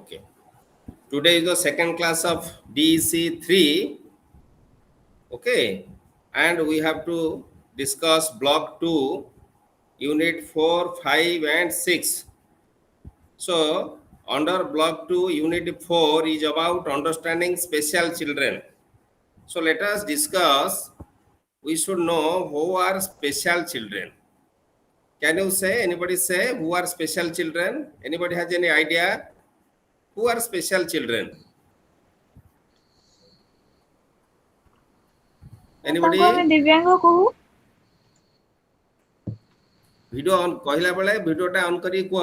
Okay. Today is the second class of DECE2. Okay. And we have to discuss block 2, unit 4, 5 and 6. So, under block 2, unit 4 is about understanding special children. So, let us discuss. We should know who are special children. Can you say, anybody say who are special children? Anybody has any idea? Who are special children? Anybody? दिव्यांग कहू video on कहला बेले वीडियोटा on करी को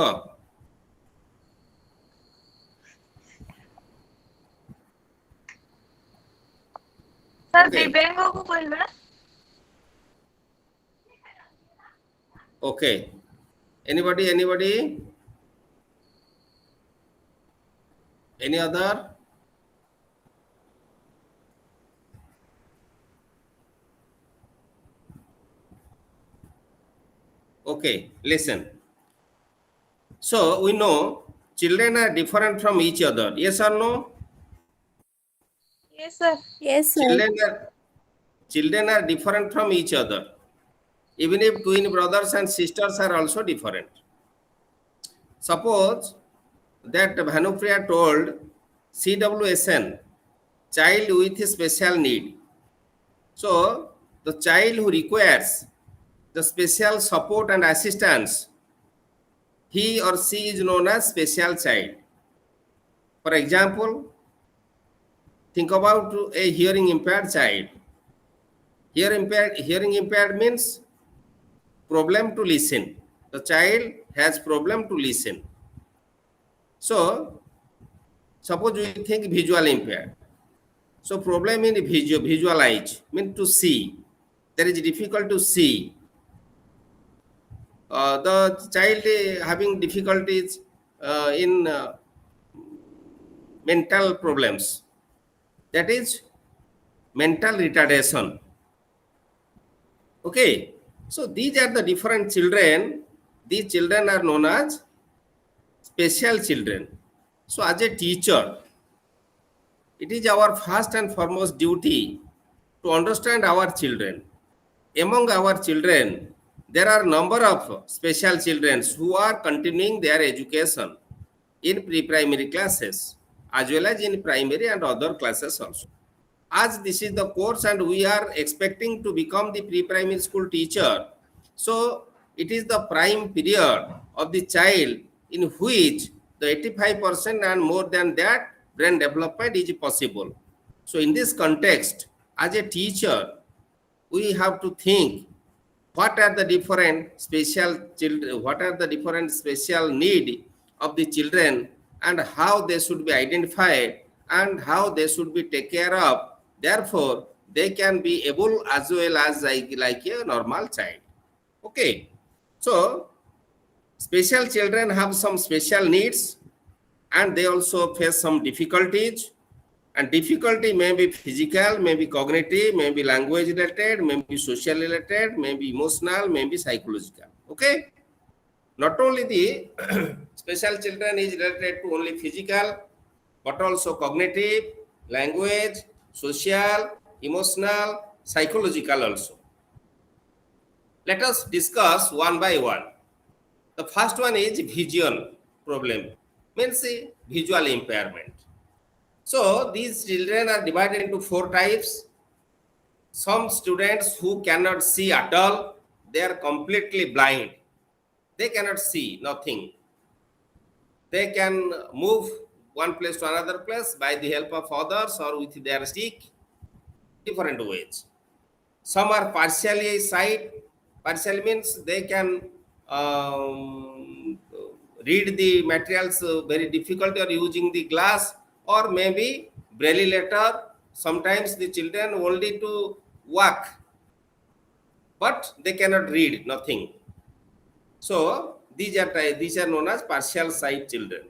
sir दिव्यांग को कहबे Okay. Anybody? Any other? Okay, listen. So, we know children are different from each other. Yes or no? Yes sir. Yes, sir. Children are different from each other. Even if twin brothers and sisters are also different. Suppose that Bhanupriya told CWSN, child with special need. So, the child who requires the special support and assistance, he or she is known as special child. For example, think about a hearing impaired child. Hearing impaired means problem to listen. The child has problem to listen. So, suppose we think visual impaired. So, problem in visualize, means to see. There is difficult to see. The child having difficulties in mental problems. That is mental retardation. Okay. So, these are the different children. These children are known as special children. So, as a teacher, it is our first and foremost duty to understand our children. Among our children, there are a number of special children who are continuing their education in pre-primary classes as well as in primary and other classes also. As this is the course and we are expecting to become the pre-primary school teacher, so it is the prime period of the child in which the 85% and more than that brain development is possible. So in this context, as a teacher, we have to think what are the different special children, what are the different special need of the children and how they should be identified and how they should be taken care of. Therefore, they can be able as well as like a normal child. Okay. So, special children have some special needs and they also face some difficulties. And difficulty may be physical, may be cognitive, may be language related, may be social related, may be emotional, may be psychological. Okay? Not only the special children is related to only physical, but also cognitive, language, social, emotional, psychological also. Let us discuss one by one. The first one is vision problem, means visual impairment. So, these children are divided into 4 types. Some students who cannot see at all, they are completely blind. They cannot see nothing. They can move one place to another place by the help of others or with their stick, different ways. Some are partially sight. Partial means they can read the materials very difficult or using the glass or maybe braille letter. Sometimes the children only to walk, but they cannot read nothing. So these are known as partial sight children.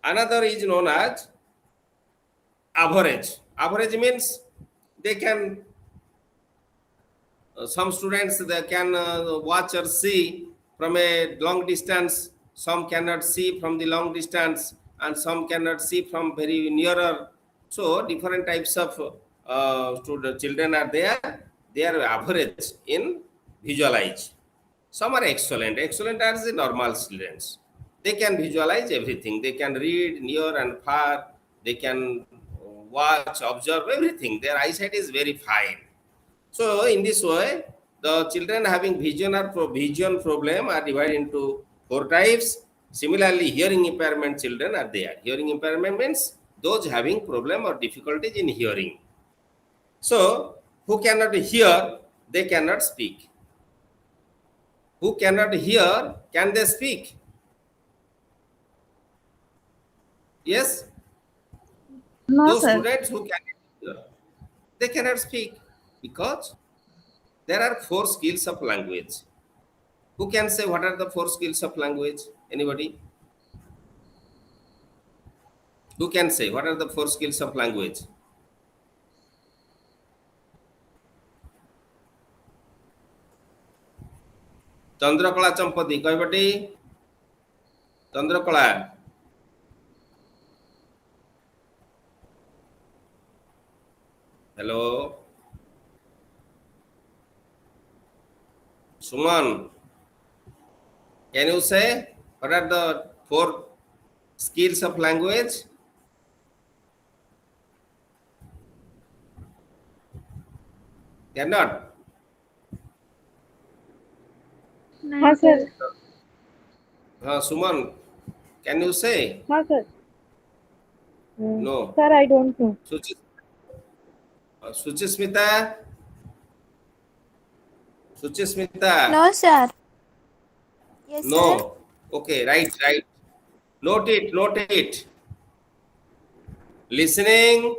Another is known as average. Average means they can some students they can watch or see from a long distance. Some cannot see from the long distance, and some cannot see from very nearer. So different types of children are there. They are average in visualize. Some are excellent. Excellent are the normal students. They can visualize everything. They can read near and far. They can watch, observe everything. Their eyesight is very fine. So in this way, the children having vision or vision problem are divided into 4 types. Similarly, hearing impairment children are there. Hearing impairment means those having problem or difficulties in hearing. So who cannot hear, they cannot speak. Who cannot hear, can they speak? Yes, No, those sir. students who cannot hear, they cannot speak because there are 4 skills of language. Who can say what are the 4 skills of language? Anybody? Who can say what are the 4 skills of language? Chandrakala Champati, Kaivati? Chandrakala. Hello. Suman. Can you say what are the 4 skills of language? Cannot. No, sir. Suman, can you say? हाँ sir No. Sir I don't know Suchismita? Suchismita? No, sir. Yes, sir. No. Okay, right. Note it. Listening,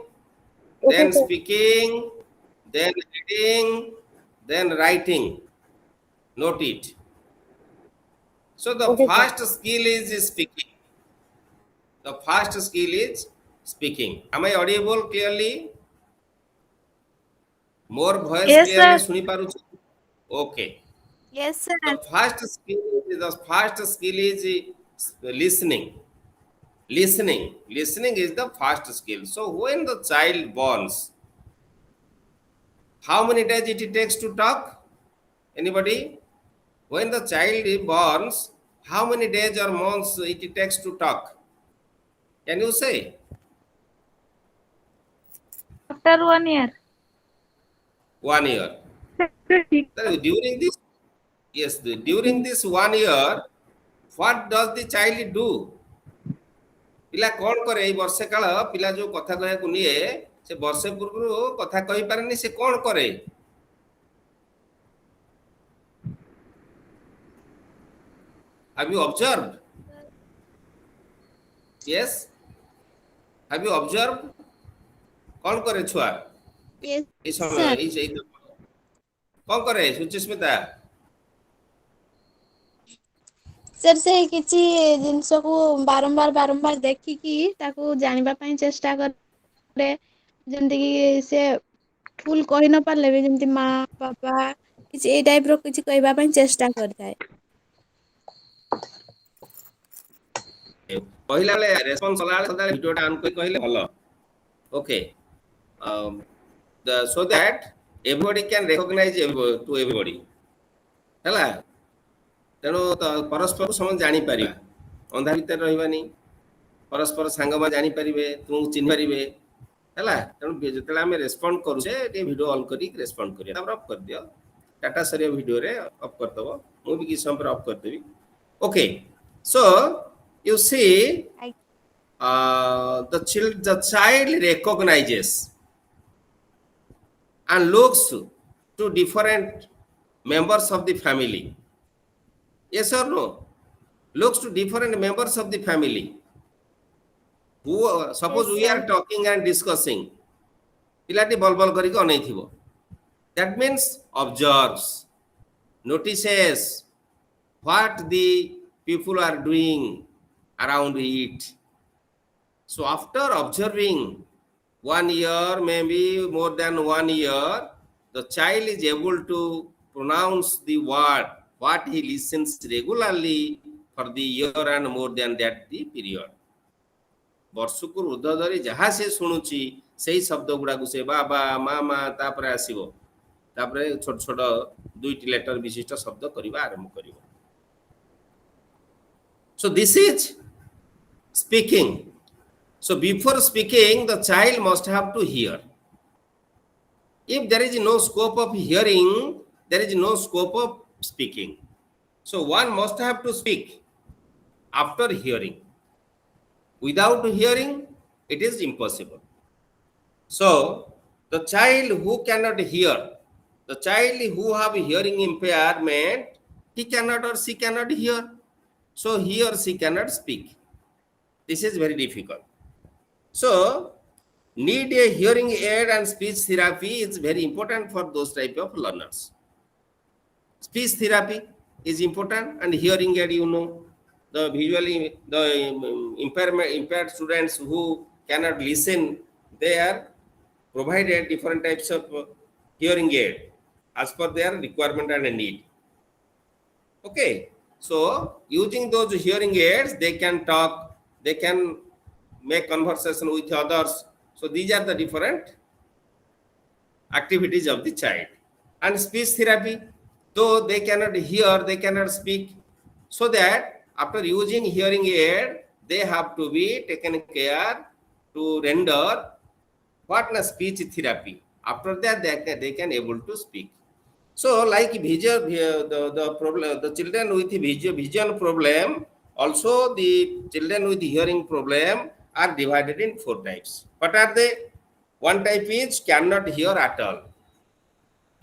then sir. speaking, then reading, then writing. Note it. So the Okay, sir. first skill is speaking. The first skill is speaking. Am I audible clearly? More voice Yes, clearly sir. suni paruchi? Okay. Yes, sir. The first skill is listening. Listening is the first skill. So when the child borns, how many days it takes to talk? Anybody? When the child is borns, how many days or months it takes to talk? Can you say? After 1 year. 1 year. During this 1 year, what does the child do? ପିଲା କ'ଣ କରେ ଏଇ ବର୍ଷେ କାଳ ପିଲା ଯୋଉ କଥା କହିବାକୁ ନିଏ ସେ ବର୍ଷେ ପୂର୍ବରୁ କଥା କହିପାରେନି ସେ କ'ଣ କରେ? Have you observed? Yes? Have you observed? କ'ଣ କରେ ଛୁଆ? Yes, ଏଇ ସମୟ sir. ଏଇ କ'ଣ କରେ ସୁଚିସ୍ମିତା? सर से किसी जिनस को बारंबार देखिकी ताको जानिबा पई चेष्टा करे जेंति कि से फुल कहि न पारले भी जेंति माँ पापा किसी ए टाइप रो किसी कहबा पई चेष्टा करथाय କହିଲା ବେଳେ ରେସ୍ପନ୍ସ କଲା ବେଳେ ସଦାବେଳେ ଭିଡିଓଟା ଅନ୍ କରି କହିଲେ ଭଲ. Okay. So that everybody can recognize to everybody. ହେଲା? ତେଣୁ ପରସ୍ପରକୁ ସମସ୍ତେ ଜାଣିପାରିବା. ଅନ୍ଧା ଭିତରେ ରହିବାନି. ପରସ୍ପର ସାଙ୍ଗମାନେ ଜାଣିପାରିବେ, ତୁମକୁ ଚିହ୍ନି ପାରିବେ. ହେଲା? ତେଣୁ ଯେତେବେଳେ ଆମେ ରେସ୍ପଣ୍ଡ କରୁଛେ ଟିକେ ଭିଡିଓ ଅନ୍ କରିକି ରେସ୍ପଣ୍ଡ କରିବା. ତାପରେ ଅଫ୍ କରିଦିଅ. ଡାଟା ସରିବ ଭିଡିଓରେ ଅଫ୍ କରିଦେବ. ମୁଁ ବି କିଛି ସମୟ ପରେ ଅଫ୍ କରିଦେବି. Okay. So you see, the child recognizes and looks to different members of the family. Yes or no? Looks to different members of the family. Who suppose Yes, we are sir. talking and discussing. ପିଲାଟି ball କରିକି ଅନେଇଥିବ. That means observes, notices what the people are doing around it. So after observing 1 year, maybe more than 1 year, the child is able to pronounce the word what he listens regularly for the year and more than that the period. ବର୍ଷକୁ ରୁଦ୍ଧ ଧରି ଯାହା ସେ ଶୁଣୁଛି ସେଇ ଶବ୍ଦ ଗୁଡାକୁ ସେ ବାବା ମାମା ତାପରେ ଆସିବ, ତାପରେ ଛୋଟ ଛୋଟ 2ଟି ଲେଟର ବିଶିଷ୍ଟ ଶବ୍ଦ କରିବା ଆରମ୍ଭ କରିବ। So this is speaking. So before speaking, the child must have to hear. If there is no scope of hearing, there is no scope of speaking. So one must have to speak after hearing. Without hearing, it is impossible. So the child who cannot hear, the child who have hearing impairment, he cannot or she cannot hear. So he or she cannot speak. This is very difficult. So need a hearing aid and speech therapy is very important for those type of learners. Speech therapy is important, and hearing aid, you know, the visually the impaired students who cannot listen, they are provided different types of hearing aid as per their requirement and need. Okay, so using those hearing aids, they can talk, they can make conversation with others. So these are the different activities of the child. And speech therapy, though they cannot hear, they cannot speak, so that after using hearing aid, they have to be taken care to render what na speech therapy. After that, they can able to speak. So like vision, the problem, the children with vision problem, also the children with hearing problem are divided in 4 types. What are they? One type is cannot hear at all.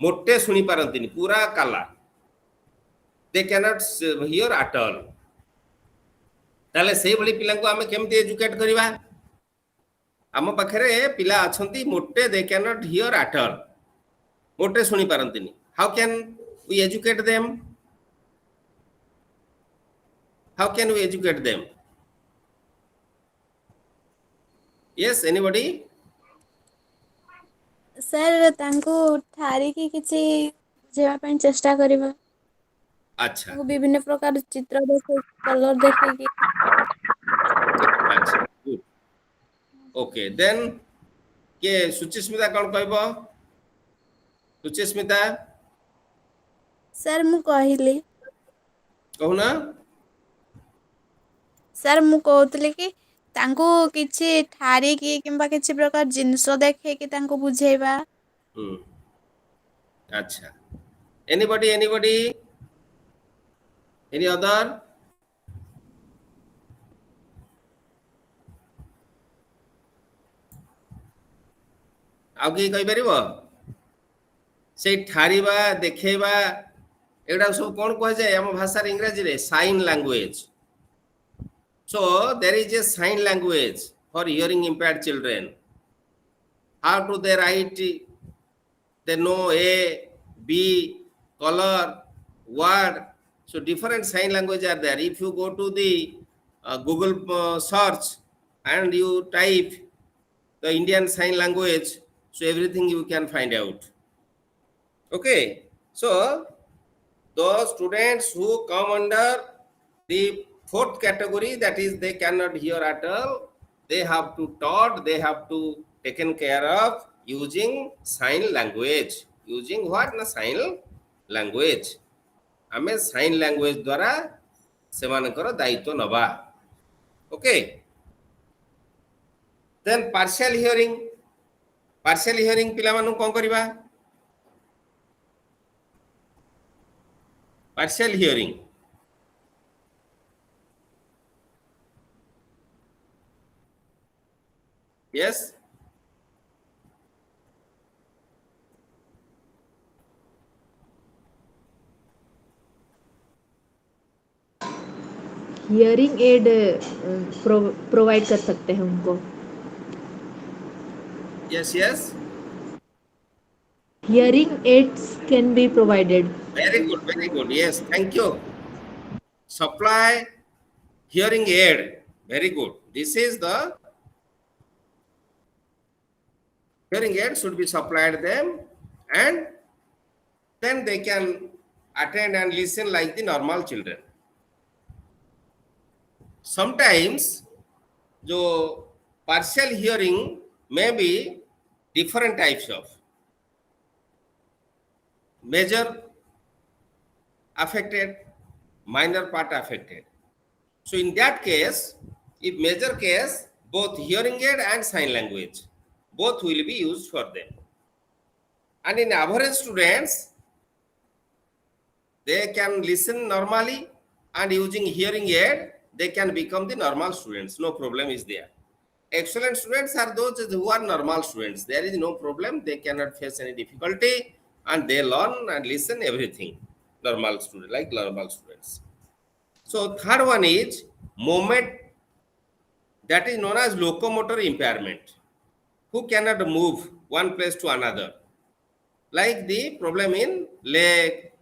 मोटे सुनी पारंतिनी, पूरा काला. They cannot hear at all. ताले से भली पिला को आमे केमती एजुकेट करिवा? आम पाखरे पिला अछंती मोटे, they cannot hear at all. मोटे सुनी पारंतिनी. How can we educate them? How can we educate them? Yes, anybody? Sir तांको ठारिकी किछि बुझेबा ପାଇଁ ଚେଷ୍ଟା କରିବା। अच्छा, तांको विभिन्न प्रकार चित्र देखै, कलर देखै कि अच्छा, good. Okay, then के सुचिस्मिता कोन कहबो? सुचिस्मिता सर मु कहिली, कहूना? सर मु कहतले कि तांको किछि ठारिकी किंबा किछि प्रकार जिंस देखै कि तांको बुझेबा। अच्छा. Anybody? Any other? आउ कि कहि परिबो? से ठारिबा देखेबा एडा सब कोन कहै जाय हम भाषा इंग्रजी रे sign language. So there is a sign language for hearing impaired children. How do they write? They know A, B, color, word. So different sign language are there. If you go to the Google search and you type the Indian sign language, so everything you can find out. Okay, so those students who come under the 4th category, that is they cannot hear at all, they have to taught, they have to taken care of using sign language. Using what? Na sign language. आमे sign language द्वारा सेमानकर दायित्व नबा. Okay, then partial hearing पिला मानु कोन करिबा? Partial hearing. Yes. Hearing aid provide कर सकते हैं उनको। Yes. Hearing aids can be provided. Very good. Yes, thank you. Supply hearing aid. Very good. This is the hearing aid should be supplied them, and then they can attend and listen like the normal children. Sometimes जो partial hearing may be different types of major affected, minor part affected. So in that case, if major case, both hearing aid and sign language, both will be used for them. And in average students, they can listen normally, and using hearing aid, they can become the normal students. No problem is there. Excellent students are those who are normal students. There is no problem. They cannot face any difficulty, and they learn and listen everything. Normal student, like normal students. So third one is movement, that is known as locomotor impairment. Who cannot move one place to another, like the problem in leg,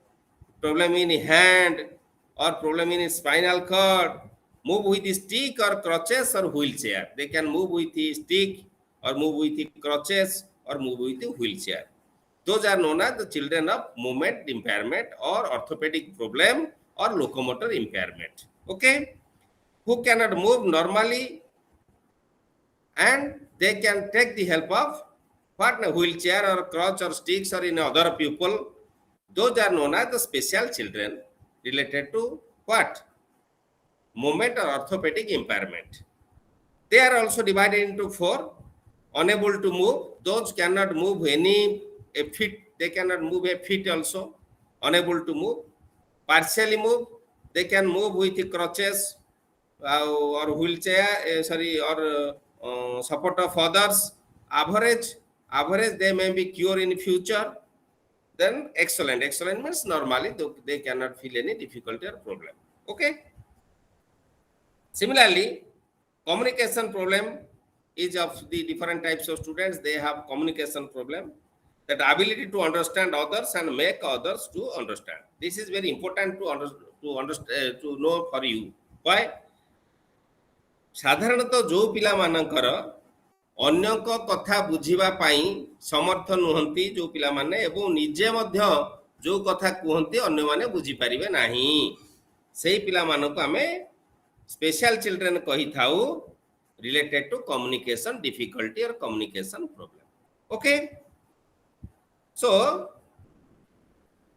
problem in hand, or problem in spinal cord. Move with the stick or crutches or wheelchair. They can move with the stick or move with the crutches or move with the wheelchair. Those are known as the children of movement impairment or orthopedic problem or locomotor impairment. Okay? Who cannot move normally, and they can take the help of what, a wheelchair or crutch or sticks or in other people. Those are known as the special children related to what? Movement or orthopedic impairment. They are also divided into four. Unable to move, those cannot move a feet, they cannot move a feet also. Unable to move. Partially move, they can move with the crutches or wheelchair, or support of others. Average, they may be cured in future. Then excellent means normally they cannot feel any difficulty or problem. Okay. Similarly, communication problem is of the different types of students. They have communication problem, that ability to understand others and make others to understand. This is very important to know for you. Why? साधारणतः जो पिला मानकर अन्यक कथा बुझिबा पाई समर्थ नुहंती जो पिला माने एवं निजे मध्य जो कथा कहंती अन्य माने बुझी परिबे नाही, सेही पिला मानको हमें स्पेशल चिल्ड्रन कही थाउ, related to communication difficulty or communication problem. Okay, so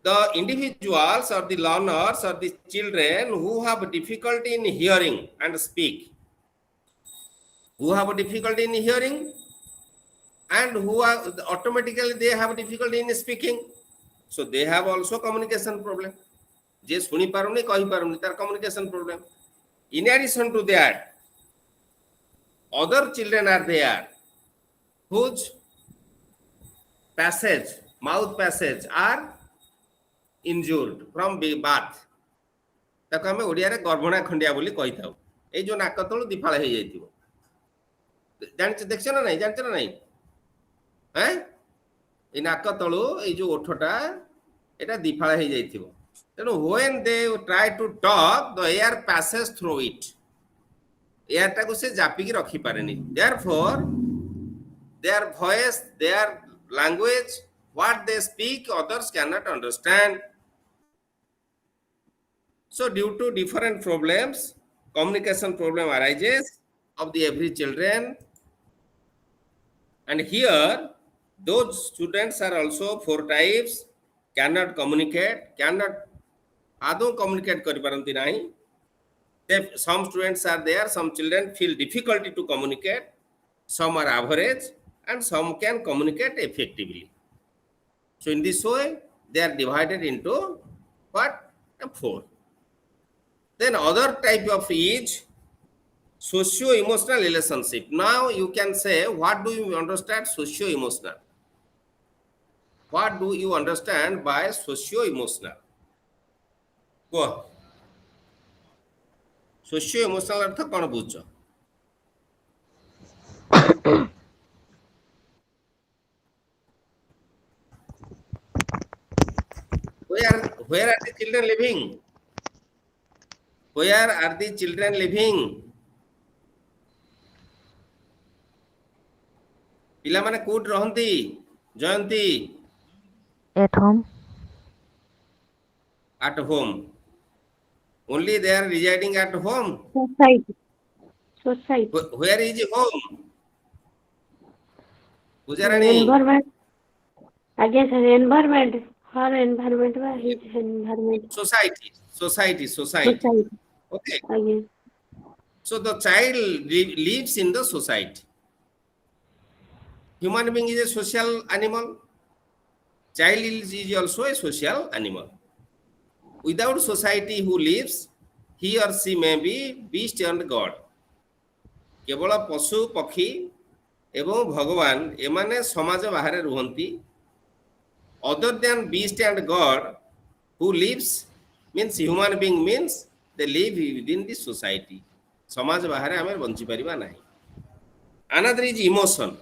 the individuals or the learners or the children who have difficulty in hearing and speak, who have difficulty in hearing and who are automatically they have difficulty in speaking, so they have also communication problem. Je suni paruni kahi paruni, tar communication problem. In addition to that, other children are there whose passage, mouth passage are injured from birth. ताको हमें ओडिया रे गर्भणा खंडिया बोली कहि थाउ. ए जो नाक तळु दिफाळ हे जाइतिबो, जानि देखछ ना नाही, जानछ ना नाही, हैं ए नाक तळु ए जो ओठटा एटा दिफाळ हे जाइतिबो. तेनो when they try to talk, the air passes through it. Air टाको से जापी की रखी पारेनी. Therefore their voice, their language, what they speak, others cannot understand. So due to different problems, communication problem arises of the every children, and here those students are also four types. Cannot communicate, cannot आदौ communicate करि पारंती नाही. Some students are there, some children feel difficulty to communicate, some are average, and some can communicate effectively. So in this way, they are divided into what? Four. Then other type of is socio-emotional relationship. Now you can say, what do you understand socio-emotional? What do you understand by socio-emotional? Go. Socio-emotional अर्थ कौन बुझ? Where are the children living? Where are the children living? पिला माने कोड रहंती जयंती? At home. At home. Only they are residing at home. Society. Where is home? Pujarani environment. Again, sir, environment. Her environment was his environment. society Society. okay. Again. So the child lives in the society. Human being is a social animal. Child is also a social animal. Without society who lives, he or she may be beast and God. केवल पशु पक्षी एवं भगवान एमाने समाज बाहर रुहंती. Other than beast and God who lives means human being means they live within the society. समाज बाहर आमे बंची परिबा नाही. Another is emotion.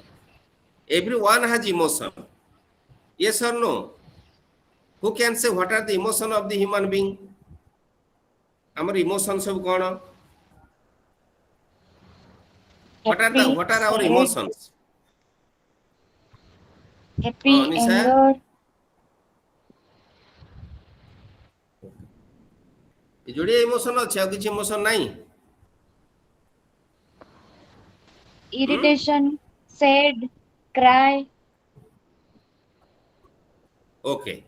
Everyone has emotion. Yes or no? Who can say what are the emotion of the human being? Our emotions सब कौन? What are our emotions? Happy, Nisha? anger, जोड़ी emotion अच्छे आ किसी emotion नहीं. irritation, sad, cry. Okay.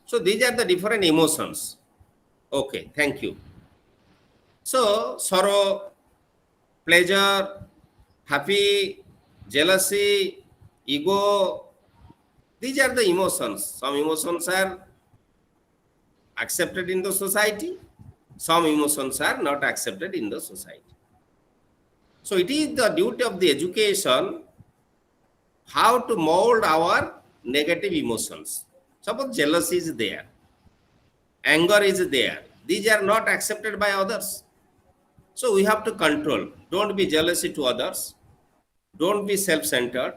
So these are the different emotions. Okay, thank you. So sorrow, pleasure, happy, jealousy, ego, these are the emotions. Some emotions are accepted in the society, some emotions are not accepted in the society. So it is the duty of the education how to mold our negative emotions. Suppose jealousy is there, anger is there, these are not accepted by others. So we have to control. Don't be jealousy to others. Don't be self-centered.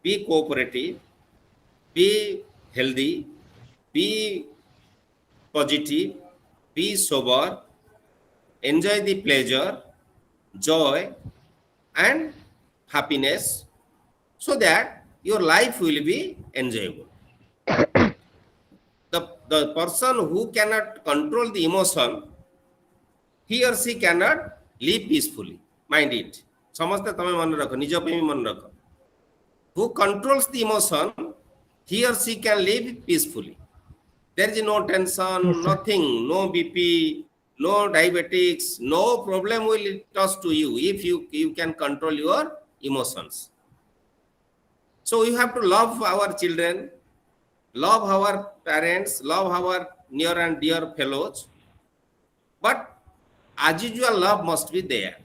Be cooperative. Be healthy. Be positive. Be sober. Enjoy the pleasure, joy, and happiness so that your life will be enjoyable. The person who cannot control the emotion, he or she cannot live peacefully. Mind it. समझते तमें मन रखो, निज पे भी मन रखो. Who controls the emotion, he or she can live peacefully. There is no tension, Yes, sir. nothing, no BP, no diabetics, no problem will toss to you if you can control your emotions. So you have to love our children, love our parents, love our near and dear fellows, but as usual love must be there.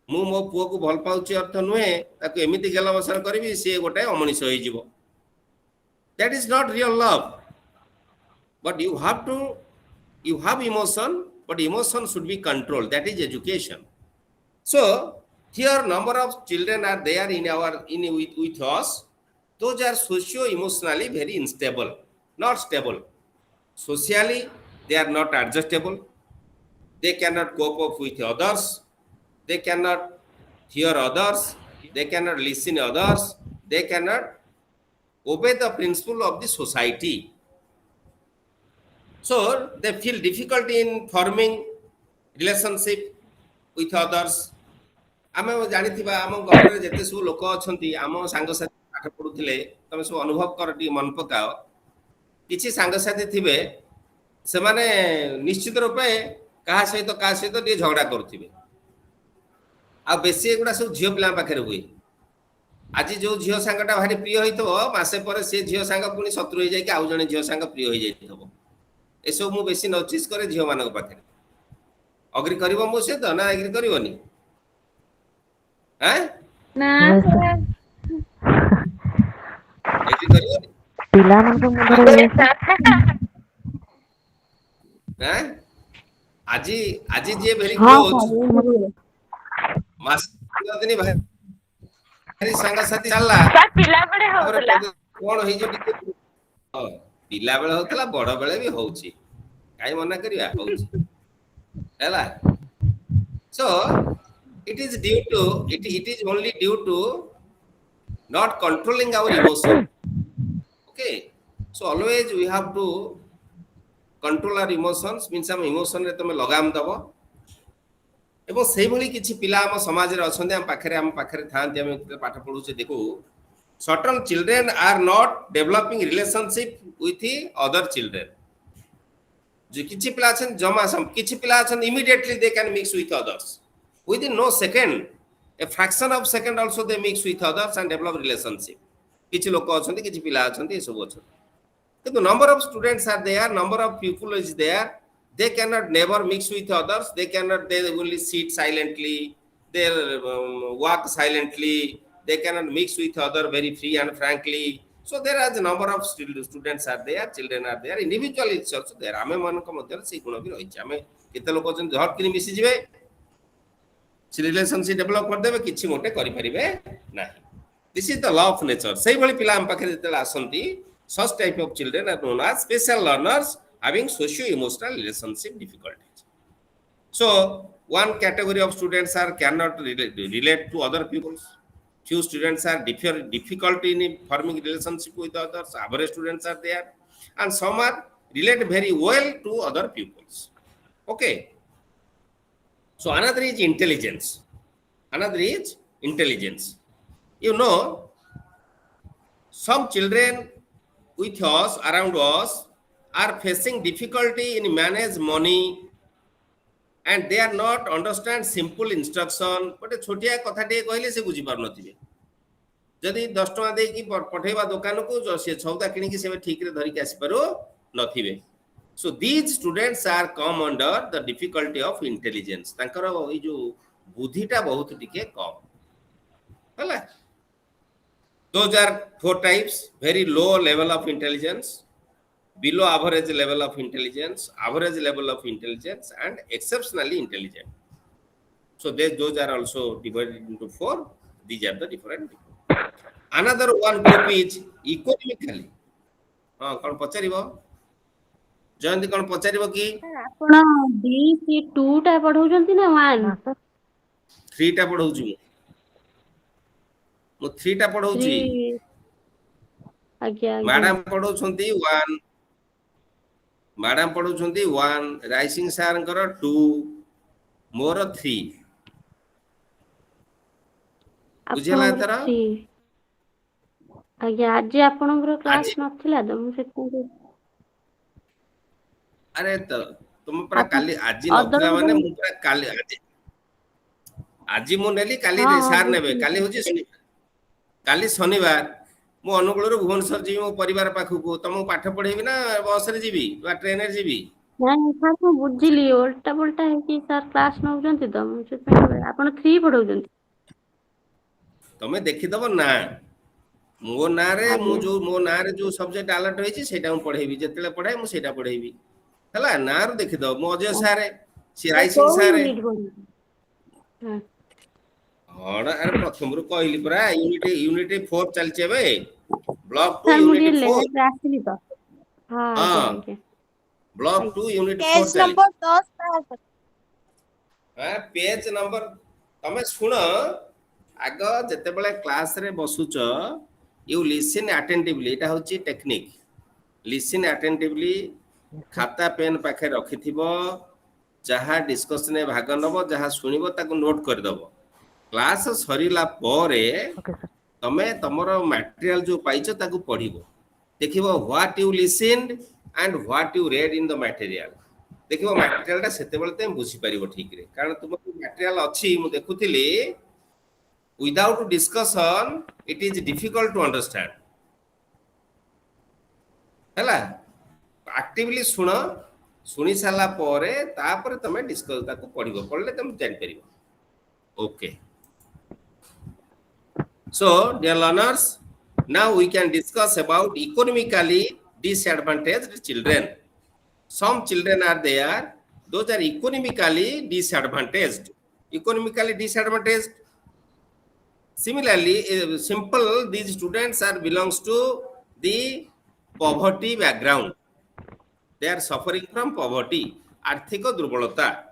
ମୁଁ ମୋ ପୁଅକୁ ଭଲ ପାଉଛି ଅର୍ଥ ନୁହେଁ ତାକୁ ଏମିତି ଗେଲ ବସର କରିବି ସେ ଗୋଟେ ଅମଣିଷ ହେଇଯିବ. That is not real love. But you have emotion, but emotion should be controlled. That is education. So here number of children are there with us. Those are socio-emotionally very unstable, not stable. Socially, they are not adjustable. They cannot cope up with others. They cannot hear others. They cannot listen others. They cannot obey the principle of the society. So they feel difficulty in forming relationship with others. आमे जानिथिबा आम घर रे जेते सब लोक अछंती आम सांगसाथी पाठ पढुथिले तमे सब अनुभव कर टी मन पकाओ किछि सांगसाथी थिबे से माने निश्चित रूपे कहा सहित टी झगड़ा करथिबे आ बेसी एगुडा सब झियो पिला पाखरे हुई. आज जो झियो सांगटा भारी प्रिय होइतो मासे पर से झियो सांग पुनी शत्रु हो जाय कि आउ जने झियो सांग प्रिय हो जायथबो. एसो मु बेसी नोटिस करे झियो मानक पाखरे. अग्री करिवो मो से त ना एग्री करिवोनी? हैं? ନା Yes, sir. ସାର୍ एग्री करिवोनी? ପିଲାମାନଙ୍କ ମୁଣ୍ଡରେ हैं? आजी जे भेरी ହଁ क्लोज मास दिन भारी सांग साथी चलला पिला बड़े होतला कोन होई जो पिला बेले होतला बड़ बेले भी होउची काई मना करिया होउची हैला. So it is only due to not controlling our emotion. Okay, so always we have to control our emotions. Means हम emotion रे तमे लगाम दबो एवं सेही भली किछि पिला हम समाज रे अछन्ते हम पाखरे थांती हम पाठ पढु छे देखो certain children are not developing relationship with the other children. जो किछि पिला अछन जमा सम किछि पिला अछन immediately they can mix with others within no second, a fraction of second also they mix with others and develop relationship. किछि लोक अछन किछि पिला अछन ए सब अछन किंतु number of students are there, number of people is there, they cannot never mix with others, they cannot, they only sit silently, they walk silently, they cannot mix with other very free and frankly. So there are the number of students are there, children are there, individual is also there. आमे मन को मध्य से गुण भी रही आमे केते लोक जन झट किनी मिसी जिवे से रिलेशनशिप डेवलप कर देबे किछि मोटे करि परिबे नाही. This is the law of nature. सेही भली पिला हम पाखे जेते आसंती, such type of children are known as special learners having socio-emotional relationship difficulties. So one category of students are cannot relate to other people. Few students are difficult in forming relationship with others. Average students are there, and some are relate very well to other pupils. Okay. So another is intelligence. Another is intelligence. You know, some children with us, around us, are facing difficulty in manage money, and they are not understand simple instruction. But a छोटिया कथा टे कहले से बुझी पार नथिबे. जदि 10 टका दे की पठेबा दुकान को जो से सौदा किनी की से ठीक रे धरि के आसी पारो नथिबे. So these students are come under the difficulty of intelligence. तांकर ई जो बुद्धिटा बहुत टिके कम. हला. Those are 4 types: very low level of intelligence, below average level of intelligence, average level of intelligence, and exceptionally intelligent. So those are also divided into 4. These are the different. Another one group is economically. कौन पचारिबो? जयंती कौन पचारिबो की? ଆପଣ DECE2 ଟା पढौचंती ना 1? 3 टा पढौछु मु 3 टा पढौछि. आज्ञा मैडम पढौछंती 1, मैडम पढौछंती 1, राइसिंग सारंकर 2, मोर 3. बुझला तर आज्ञा आज आपनकर क्लास नथिला त मु सेते. अरे तो तुम पूरा काली आज नथिला माने मु पूरा काली आज मु नेली काली सार नेबे. काली होची शनिवार, काली शनिवार मु अनुगुळ रो भुवनेश्वर जी मो परिवार पाखु तुम पाठ पढेबी ना बस रे जीबी बा ट्रेन रे जीबी? नहीं सर मु बुझिली उल्टा पुल्टा है कि सर क्लास नउचंती त मु सेते आपन 3 पढौचंती. तमे देखि दबो ना मो ना रे मो ना रे जो सब्जेक्ट अलर्ट होई छी सेटा मु पढेबी. जेतेले पढाई मु सेटा पढेबी. हला ना रो देखि दबो मो अजय सारे सी राइसिंग सारे. हां अरे प्रथम रो कहली परा यूनिट 4 चल छेबे. ब्लॉक 2 यूनिट 4 आसिली त. हां ब्लॉक 2 यूनिट 4 पेज नंबर 10 हां पेज नंबर तमे सुन आग जते बेले क्लास रे बसुच यू लिसन अटेंटिवली. एटा होची टेक्निक. लिसन अटेंटिवली, खाता पेन पाखे रखिथिबो, जहा डिस्कशन में भाग नबो, जहा सुनिबो ताको नोट कर दबो. क्लास सरीला परे तमे तमरो मटेरियल जो पाइछो ताको पढिबो. देखिबो what you listened and what you read in the material. देखिबो मटेरियल ता सेते बेले ते बुझी परिबो ठीक रे. कारण तुम मटेरियल अछि मु देखुथिली. Without discussion, it is difficult to understand. हैला एक्टिवली सुन सुनी साला परे तापर तमे डिस्कस ताको पढिबो. पढले तमे जानि परिबो. Okay. So dear learners, now we can discuss about economically disadvantaged children. Some children are there, those are economically disadvantaged. Economically disadvantaged. Similarly, simple, these students are belongs to the poverty background. They are suffering from poverty, arthiko durbalata.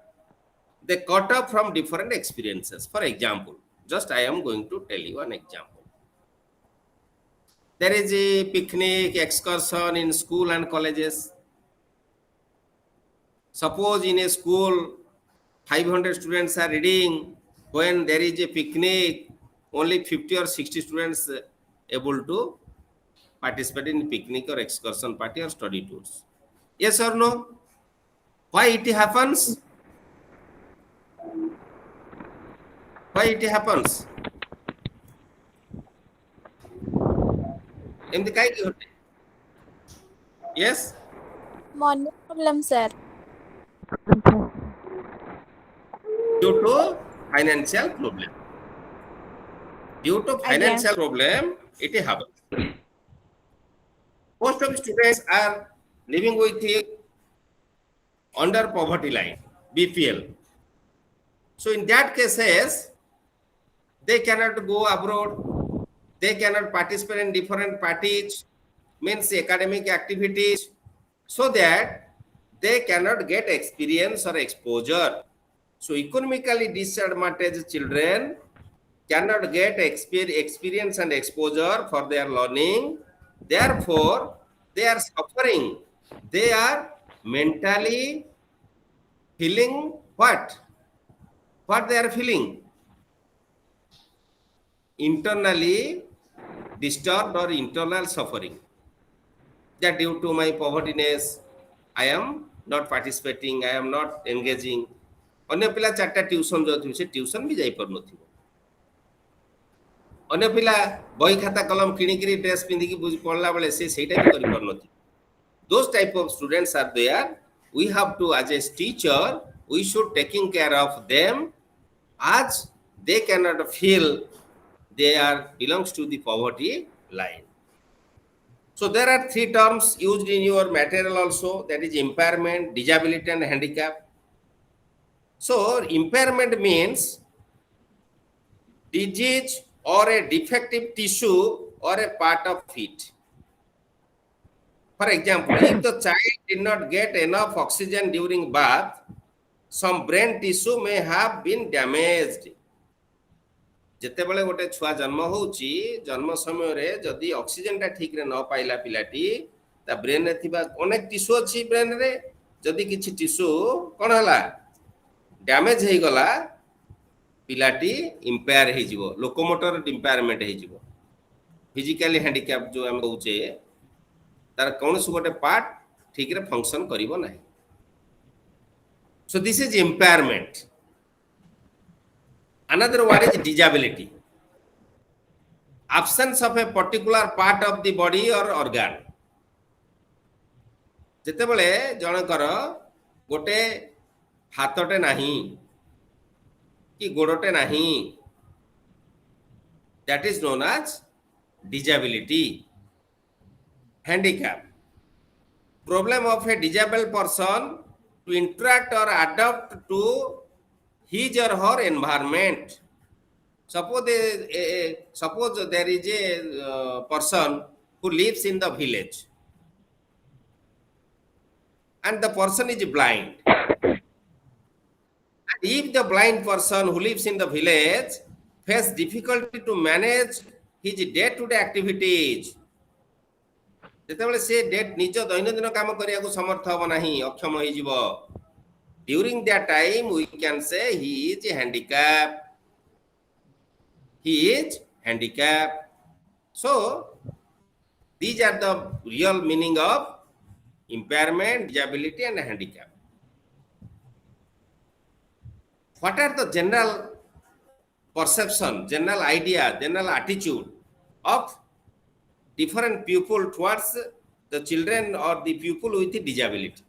They cut off from different experiences. For example, just I am going to tell you an example. There is a picnic excursion in school and colleges. Suppose in a school 500 students are reading. When there is a picnic, only 50 or 60 students able to participate in picnic or excursion party or study tours. Yes or no? Why it happens? Why it happens? एमती काहे होते? Yes? money problem, sir. Due to financial problem. Due to financial problem, it happens. Most of students are living with under poverty line, BPL. So in that cases, they cannot go abroad, they cannot participate in different parties, means academic activities, so that they cannot get experience or exposure. So economically disadvantaged children cannot get experience and exposure for their learning. Therefore, they are suffering. They are mentally feeling what? What they are feeling? Internally disturbed or internal suffering. That due to my povertyness, I am not participating, I am not engaging. अन्य पिला चारटा tuition जो थी से tuition भी जाई पर नथिबो अन्य पिला बही खाता कलम किणिकिरी ड्रेस पिंदी की पढ़ला बेले से सेटा भी करि पर नथि those type of students are there. We have to, as a teacher, we should taking care of them as they cannot feel they are belongs to the poverty line. So there are three terms used in your material also, that is impairment, disability and handicap. So impairment means disease or a defective tissue or a part of it. For example, if the child did not get enough oxygen during birth, some brain tissue may have been damaged. ଯେତେବେଳେ ଗୋଟେ ଛୁଆ ଜନ୍ମ ହେଉଛି ଜନ୍ମ ସମୟରେ ଯଦି ଅକ୍ସିଜେନଟା ଠିକରେ ନ ପାଇଲା ପିଲାଟି ତା ବ୍ରେନରେ ଥିବା ଅନେକ ଟିସ୍ୟୁ ଅଛି ବ୍ରେନରେ ଯଦି କିଛି ଟିସ୍ୟୁ କ'ଣ ହେଲା ଡ୍ୟାମେଜ ହେଇଗଲା ପିଲାଟି ଇମ୍ପେୟାର ହେଇଯିବ ଲୋକୋମୋଟର ଇମ୍ପେୟାରମେଣ୍ଟ ହେଇଯିବ ଫିଜିକାଲି ହ୍ୟାଣ୍ଡିକ୍ୟାପ ଯୋଉ ଆମେ କହୁଛେ ତାର କୌଣସି ଗୋଟେ ପାର୍ଟ ଠିକରେ ଫଙ୍କସନ କରିବ ନାହିଁ so this is impairment. Another word is disability. Absence of a particular part of the body or organ. ଯେତେବେଳେ ଜଣଙ୍କର ଗୋଟେ ହାତଟେ ନାହିଁ କି ଗୋଡ଼ଟେ ନାହିଁ that is known as disability. Handicap. Problem of a disabled person to interact or adapt to his or her environment. Suppose there is a person who lives in the village and the person is blind. And if the blind person who lives in the village face difficulty to manage his day-to-day activities, ଯେତେବେଳେ ସେ ନିଜ ଦୈନନ୍ଦିନ କାମ କରିବାକୁ ସମର୍ଥ ହେବ ନାହିଁ ଅକ୍ଷମ ହେଇଯିବ during that time we can say he is handicapped. He is handicapped. So these are the real meaning of impairment, disability and handicap. What are the general perception, general idea, general attitude of different people towards the children or the people with disability?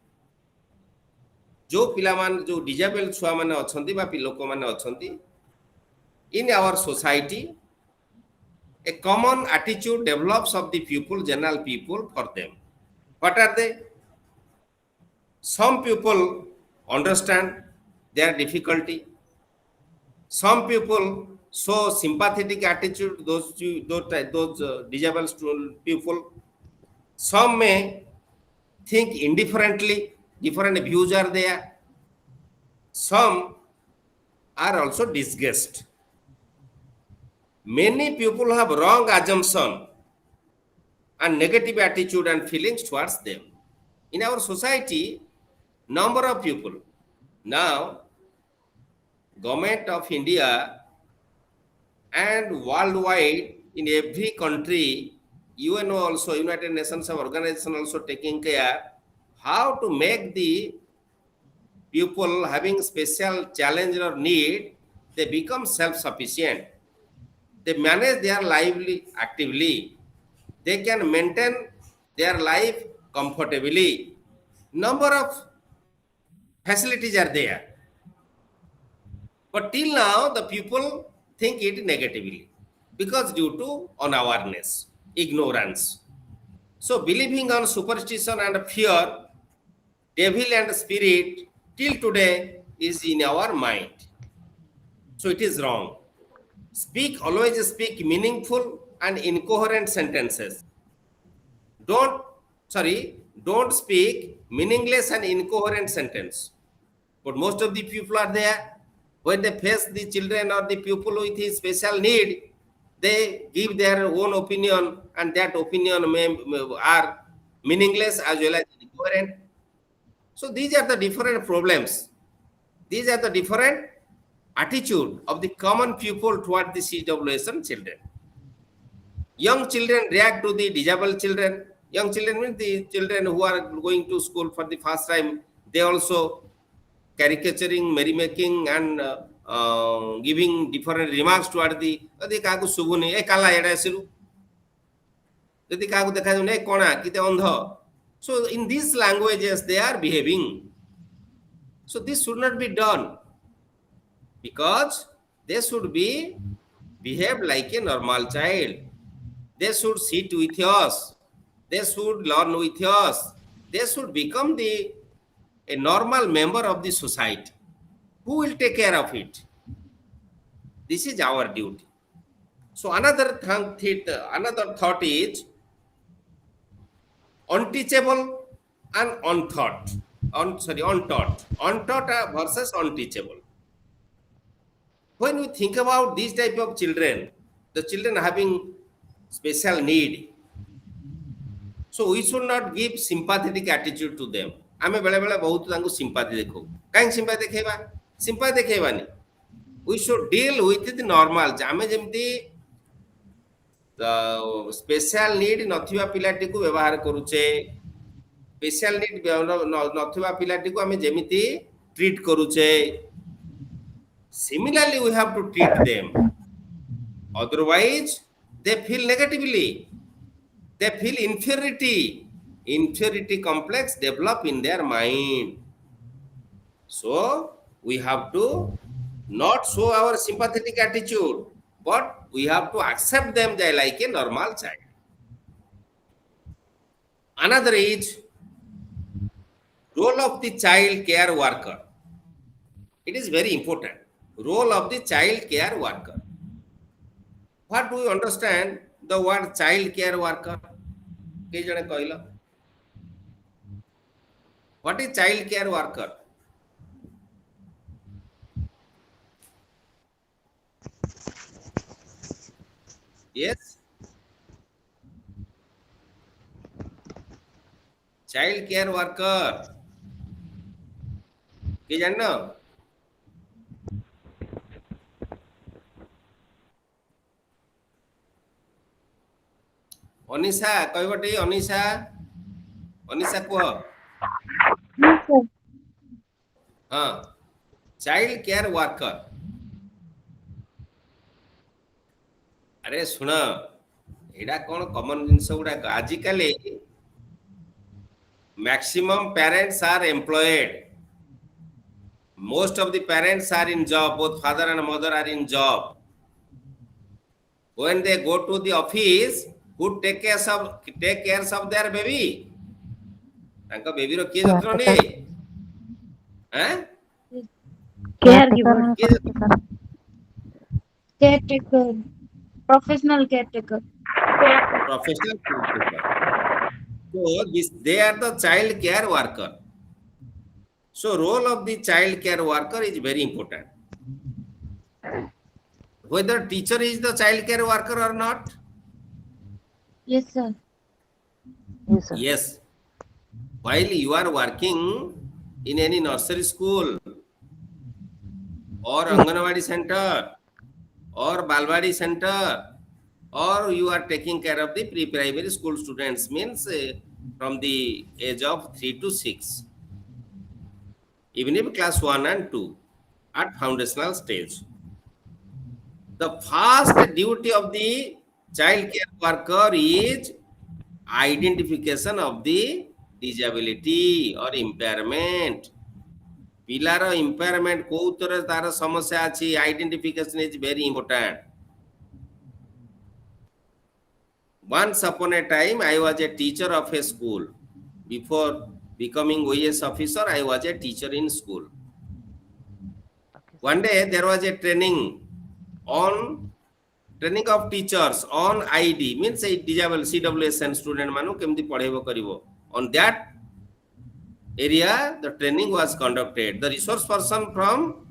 जो पिलामान जो disable छुआ माने अछंती बा लोक माने अछंती in our society a common attitude develops of the people, general people for them. What are they? Some people understand their difficulty. Some people show sympathetic attitude those disabled people. Some may think indifferently. Different views are there. Some are also disgusted. Many people have wrong assumption and negative attitude and feelings towards them. In our society, number of people now, Government of India and worldwide in every country, UNO also, United Nations Organization also taking care how to make the people having special challenge or need, they become self-sufficient. They manage their lively actively. They can maintain their life comfortably. Number of facilities are there. But till now, the people think it negatively because due to unawareness, ignorance. So believing on superstition and fear, devil and spirit till today is in our mind. So it is wrong. Always speak meaningful and incoherent sentences. Don't, don't speak meaningless and incoherent sentence. But most of the people are there, when they face the children or the pupil with his special need, they give their own opinion, and that opinion are meaningless as well as incoherent. So these are the different problems. These are the different attitude of the common people toward the CWSN children. Young children react to the disabled children. Young children means the children who are going to school for the first time. They also caricaturing, merrymaking, and giving different remarks toward the kahaku subuni e kala eta asiru jodi kahaku dekha june e kona kite andha. So in these languages they are behaving. So this should not be done, because they should be behave like a normal child. They should sit with us. They should learn with us. They should become a normal member of the society. Who will take care of it? This is our duty. So another thought is unteachable and untaught. Untaught versus unteachable. When we think about these type of children, the children having special need, so we should not give sympathetic attitude to them. आमे बेले बेले बहुत तांको sympathy देखो. काहे sympathy देखेबा? Sympathy देखेबानी. We should deal with the normal. आमे जेमती special need नथिबा पिलाटी को व्यवहार करूचे, special need नथिबा पिलाटी को आमे जेमिति treat करूचे. Similarly, we have to treat them. Otherwise, they feel negatively. They feel inferiority. Inferiority complex develop in their mind. So, we have to not show our sympathetic attitude, but we have to accept them like a normal child. Another is role of the child care worker. It is very important. Role of the child care worker. What do you understand the word child care worker? What is child care worker? Yes? Child care worker. Ke janna? Anisha कहबटे Anisha Anisha को हाँ child care worker. अरे सुन एडा कौन common जिनस गुड़ाक आजिकल maximum parents are employed. Most of the parents are in job. Both father and mother are in job. When they go to the office, who take care of their baby? Anka baby ro kiye jatno ne? Caregiver. Caretaker. Professional caretaker. Professional caretaker. So they are the child care worker. So role of the child care worker is very important. Whether teacher is the child care worker or not? Yes, sir. Yes, sir. Yes. While you are working in any nursery school or Anganwadi center or Balwadi center or you are taking care of the pre-primary school students, means from the age of 3 to 6, even if class 1 and 2 at foundational stage. The first duty of the child care worker is identification of the disability or impairment. ପିଲାର impairment କୋଉଥିରେ ତାର ସମସ୍ୟା ଅଛି, identification is very important. Once upon a time, I was a teacher of a school. Before becoming OES officer, I was a teacher in school. One day there was a training of teachers on ID, means a disabled CWSN student manu kemti padhebo karibo. On that area, the training was conducted. The resource person from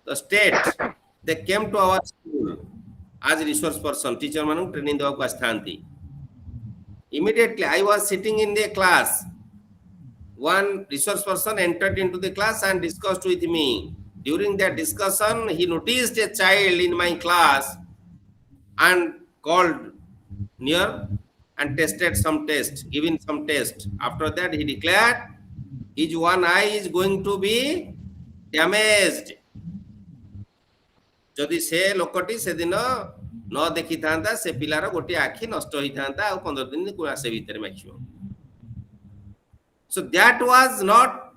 the state, they came to our school as resource person, teacher manu training deବାକୁ ଆସିଥାନ୍ତି. Immediately I was sitting in the class. One resource person entered into the class and discussed with me. During that discussion, he noticed a child in my class and called near and tested some test, giving some test. After that, he declared his one eye is going to be damaged. ଯଦି ସେ ଲୋକଟି ସେଦିନ ନ ଦେଖିଥାନ୍ତା, ସେ ପିଲାର ଗୋଟିଏ ଆଖି ନଷ୍ଟ ହୋଇଥାନ୍ତା ଆଉ 15 ଦିନ ମାସେ ଭିତରେ maximum. So that was not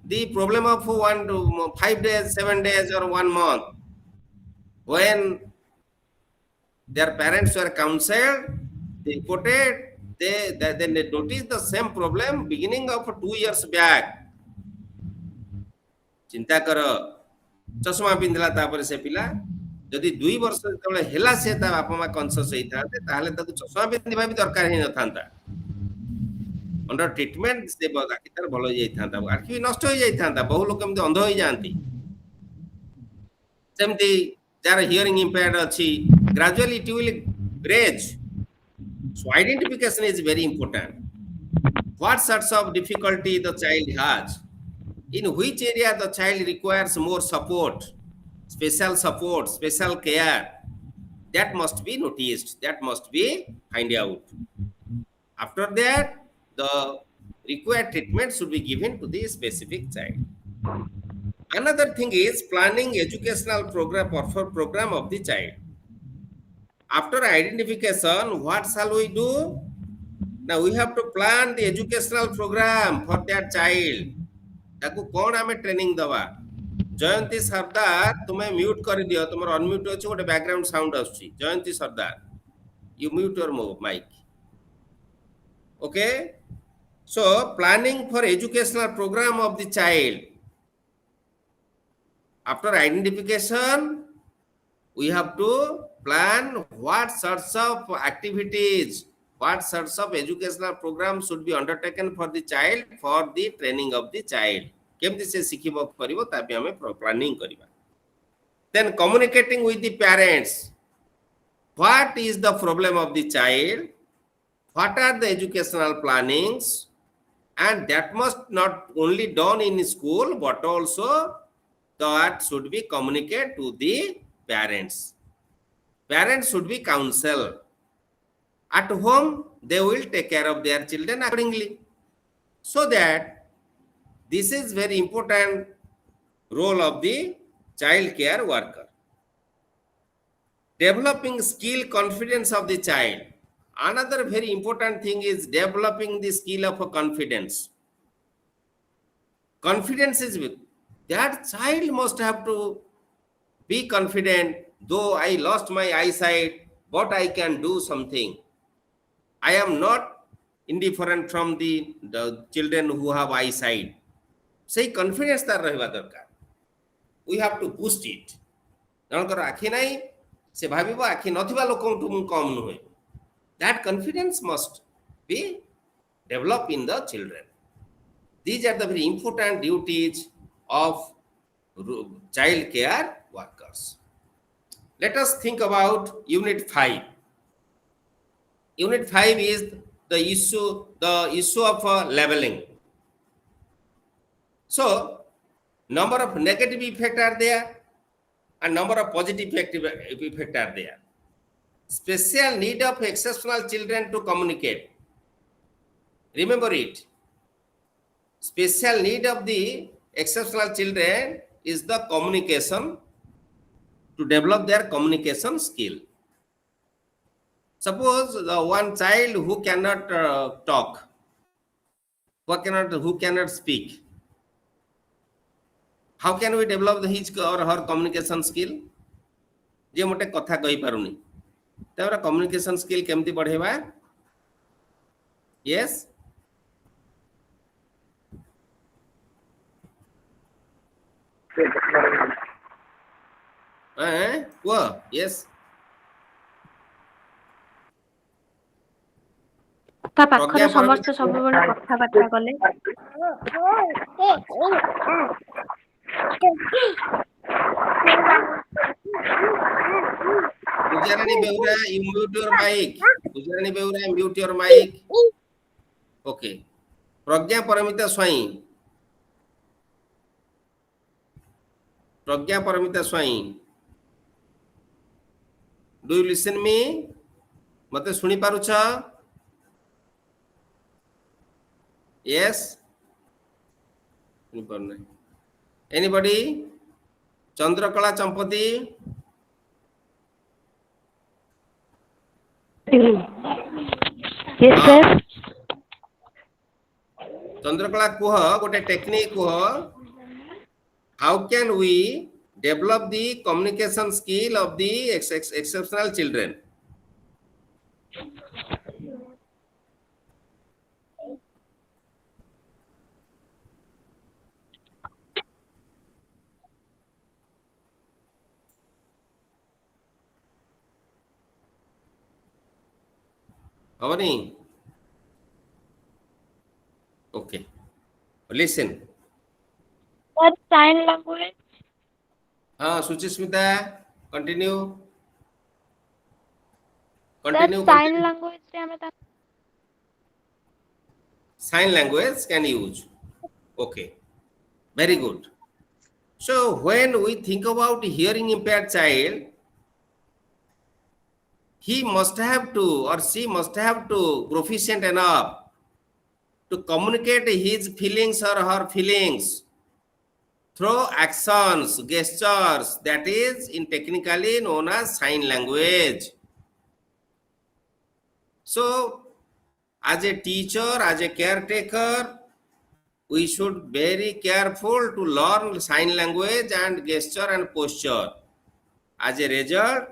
the problem of 5 days, 7 days or 1 month. When their parents were counseled, they reported, they noticed the same problem beginning of 2 years back. चिंता कर चश्मा पिंधला तापर से पिला जदि 2 वर्ष जेतले हेला से ता बापा मा कॉन्शियस होइथाते ताहले ताकू चश्मा पिंधिबा भी दरकार ही न थांता. अंडर ट्रीटमेंट से आखि तार भलो जाई थांता, आखि नष्ट हो जाई थांता, बहु लोक एमते अंध होई जानती. सेमती जार हियरिंग impaired अछि, gradually it will graze. So identification is very important. What sorts of difficulty the child has, in which area the child requires more support, special care, that must be noticed, that must be find out. After that, the required treatment should be given to the specific child. Another thing is planning educational program of the child. After identification, what shall we do? Now we have to plan the educational program for that child. ताकू कौन आमे training दवा. जयंती सरदार तुम्हें mute कर दियो, तुमर unmute अछि, गोटे बैकग्राउंड साउंड आछि. जयंती सरदार, you mute your mic. Okay, so planning for educational program of the child. After identification, we have to plan what sorts of activities, what sorts of educational programs should be undertaken for the child, for the training of the child. केमति से सिखिबो करिवो तापि हमें planning करिबा. Then communicating with the parents. What is the problem of the child? What are the educational plannings? And that must not only done in school, but also that should be communicated to the parents. Parents should be counseled. At home, they will take care of their children accordingly. So that this is very important role of the child care worker. Developing skill, confidence of the child. Another very important thing is developing the skill of confidence. Confidence is with that child must have to be confident. Though I lost my eyesight, but I can do something. I am not indifferent from the children who have eyesight. Say confidence तार रहबा दरकार. We have to boost it. जनकर आखि नाही से भाबिबो आखि नथिबा लोकंटु मु कम नहुए. That confidence must be developed in the children. These are the very important duties of child care workers. Let us think about Unit 5. Unit 5 is the issue of leveling. So, number of negative effects are there and number of positive effects are there. special need of exceptional children to communicate. Remember it. Special need of the exceptional children is the communication, to develop their communication skill. Suppose the one child who cannot talk, who cannot speak. How can we develop his or her communication skill? जे मोटे कथा कहि पारुनी तबरा communication skill केमती बढ़ेबा? Yes, वो yes, ତା ପାଖରେ ସମସ୍ତେ ସବୁବେଳେ କଥାବାର୍ତ୍ତା କଲେ Pujarani Beura, you mute your mic. Pujarani Beura, mute your mic. Okay. Pragya Paramita Swain. Pragya Paramita Swain. Do you listen me? Mate suni parucha? Yes? Anybody? Chandrakala Champati? yes sir Chandrakala kuha gote technique kuha, how can we develop the communication skill of the exceptional children? Avani? Okay. Listen. Sir, sign language. Suchismita, continue. Sir, Continue. sign language रे हमें ता Sign language can use. Okay. Very good. So when we think about hearing impaired child, he must have to or she must have to proficient enough to communicate his feelings or her feelings through actions, gestures, that is in technically known as sign language. So as a teacher, as a caretaker, we should very careful to learn sign language and gesture and posture. As a result,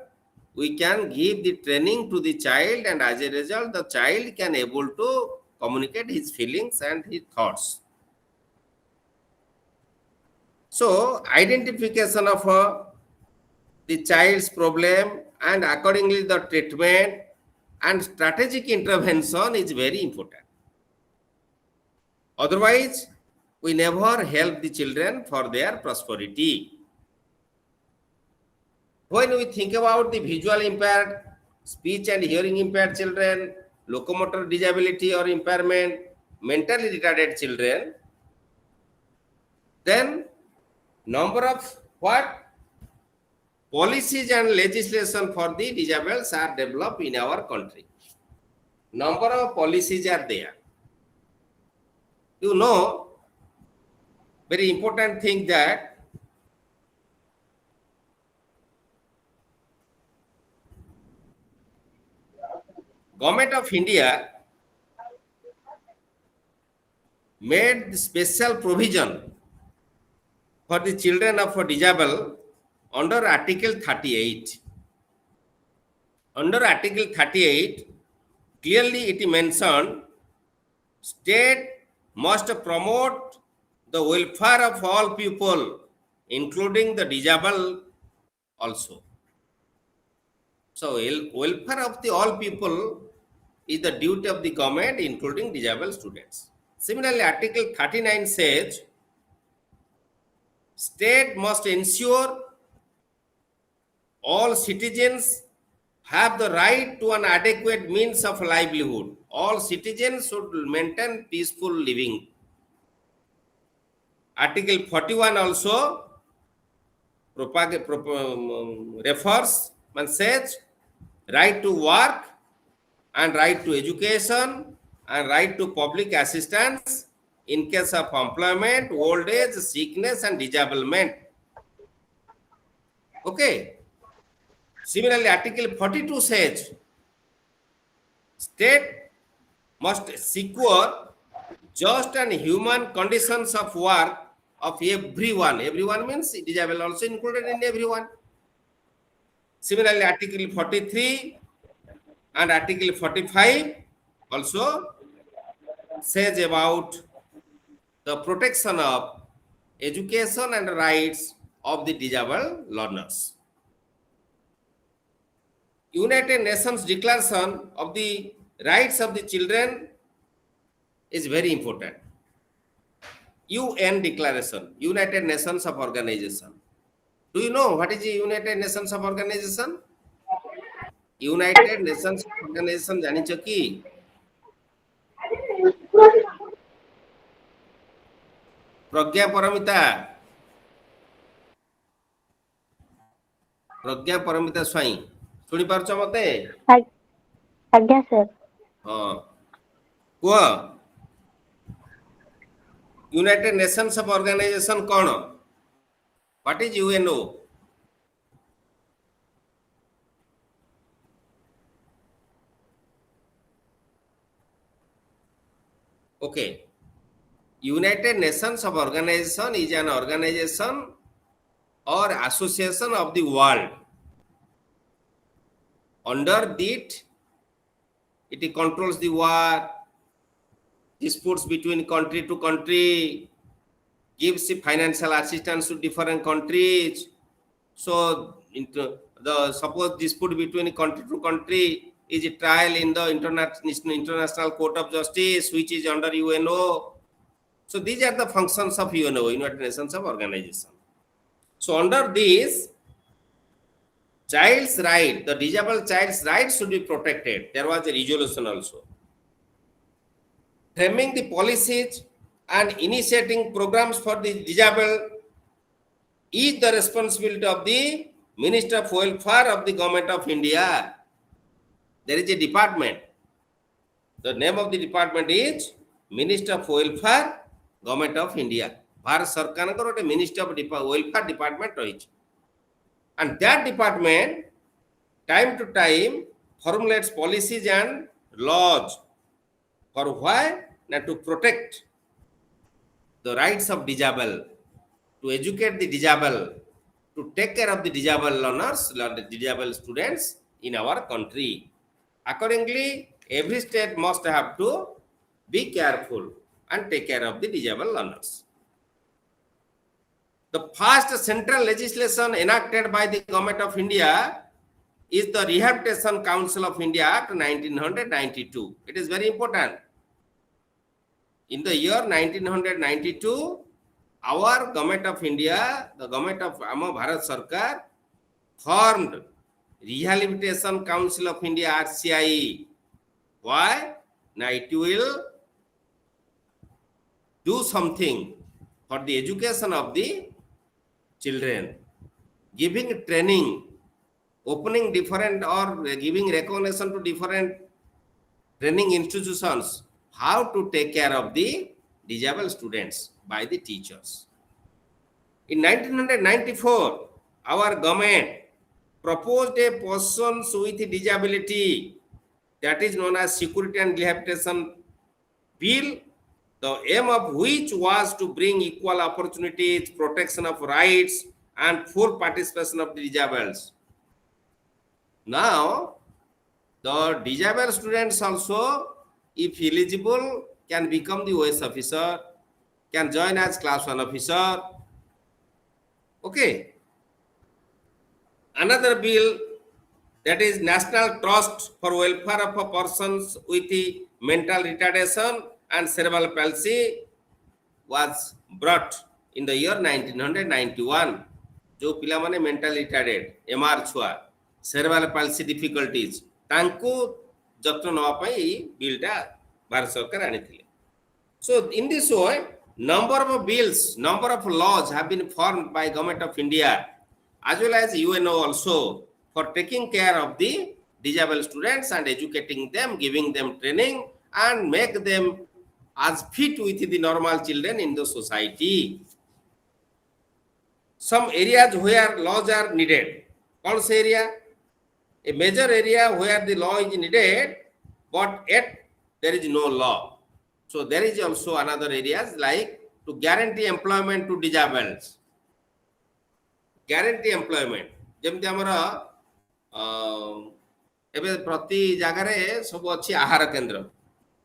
we can give the training to the child, and as a result, the child can able to communicate his feelings and his thoughts. So, identification of the child's problem and accordingly the treatment and strategic intervention is very important. Otherwise, we never help the children for their prosperity. When we think about the visual impaired, speech and hearing impaired children, locomotor disability or impairment, mentally retarded children, then number of what? Policies and legislation for the disabled are developed in our country. Number of policies are there. You know, very important thing that Government of India made special provision for the children of a disabled under Article 38. Under Article 38, clearly it mentioned state must promote the welfare of all people, including the disabled also. So, welfare of the all people is the duty of the government, including disabled students. Similarly, Article 39 says, state must ensure all citizens have the right to an adequate means of livelihood. All citizens should maintain peaceful living. Article 41 also refers and says right to work and right to education and right to public assistance in case of employment, old age, sickness and disablement. Okay. Similarly, Article 42 says state must secure just and human conditions of work of everyone. Everyone means disabled also included in everyone. Similarly, Article 43 and Article 45 also says about the protection of education and rights of the disabled learners. United Nations Declaration of the Rights of the Children is very important. UN Declaration, United Nations of Organization. Do you know what is the United Nations of Organization? United Nations Organization জানিছো কি? প্রজ্ঞা পরমিতা ସ୍ୱାଇଁ ଶୁଣି ପାରୁଛ ମତେ? ଆଜ୍ଞା sir. ହଁ କୁହ United nation's of organisation କ'ଣ? What is UNO? Okay. United Nations of Organization is an organization or association of the world. Under it, it controls the war, disputes between country to country, gives financial assistance to different countries. So, the suppose dispute between country to country is a trial in the International Court of Justice, which is under UNO. So, these are the functions of UNO, United Nations of Organization. So, under this, child's right, the disabled child's rights should be protected. There was a resolution also. Framing the policies and initiating programs for the disabled is the responsibility of the Minister of Welfare of the Government of India. There is a department. The name of the department is Minister of Welfare, Government of India. Bharat Sarkar got a Minister of Welfare Department. And that department, time to time, formulates policies and laws. For why? Now to protect the rights of disabled, to educate the disabled, to take care of the disabled learners, the disabled students in our country. Accordingly, every state must have to be careful and take care of the disabled learners. The first central legislation enacted by the Government of India is the Rehabilitation Council of India Act 1992. It is very important. In the year 1992, our Government of India, the Government of Bharat Sarkar, formed Rehabilitation Council of India RCI. Why? Now it will do something for the education of the children, giving training, opening different or giving recognition to different training institutions, how to take care of the disabled students by the teachers. In 1994, our government proposed a persons with disability, that is known as Security and Rehabilitation Bill, the aim of which was to bring equal opportunities, protection of rights, and full participation of the disabled. Now, the disabled students also, if eligible, can become the OS officer, can join as Class 1 officer. Okay. Another bill, that is National Trust for Welfare of Persons with Mental Retardation and Cerebral Palsy, was brought in the year 1991. जो पिला माने mental retarded, MR छुआ, cerebral palsy difficulties, तांको जत्न नवा पाई बिलटा भारत सरकार आनिथिले. So in this way, number of bills, number of laws have been formed by Government of India as well as UNO also for taking care of the disabled students and educating them, giving them training and make them as fit with the normal children in the society. Some areas where laws are needed. What area? A major area where the law is needed, but yet there is no law. So there is also another areas like to guarantee employment to disabled. Guarantee employment. ଯେମିତି ଆମର ଏବେ ପ୍ରତି ଜାଗାରେ ସବୁ ଅଛି ଆହାର କେନ୍ଦ୍ର